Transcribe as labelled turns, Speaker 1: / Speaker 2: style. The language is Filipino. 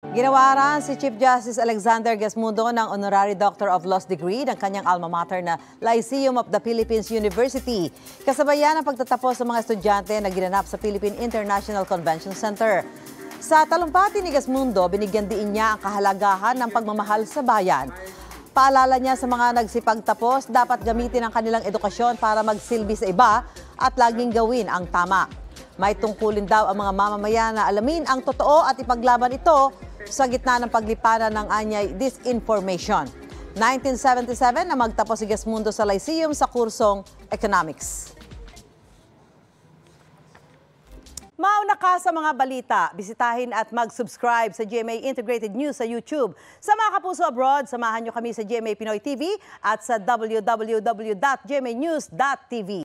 Speaker 1: Ginawaran si Chief Justice Alexander Gasmundo ng Honorary Doctor of Laws degree ng kanyang alma mater na Lyceum of the Philippines University. Kasabayan ang pagtatapos ng mga estudyante na ginanap sa Philippine International Convention Center. Sa talumpati ni Gasmundo, binigyan din niya ang kahalagahan ng pagmamahal sa bayan. Paalala niya sa mga nagsipagtapos, dapat gamitin ang kanilang edukasyon para magsilbi sa iba at laging gawin ang tama. May tungkulin daw ang mga mamamayan na alamin ang totoo at ipaglaban ito sa gitna ng paglipanan ng anyay disinformation. 1977 na magtapos si Gasmundo sa Lyceum sa kursong Economics. Mauna ka sa mga balita. Bisitahin at mag-subscribe sa GMA Integrated News sa YouTube. Sa mga kapuso abroad, samahan nyo kami sa GMA Pinoy TV at sa www.gmanews.tv.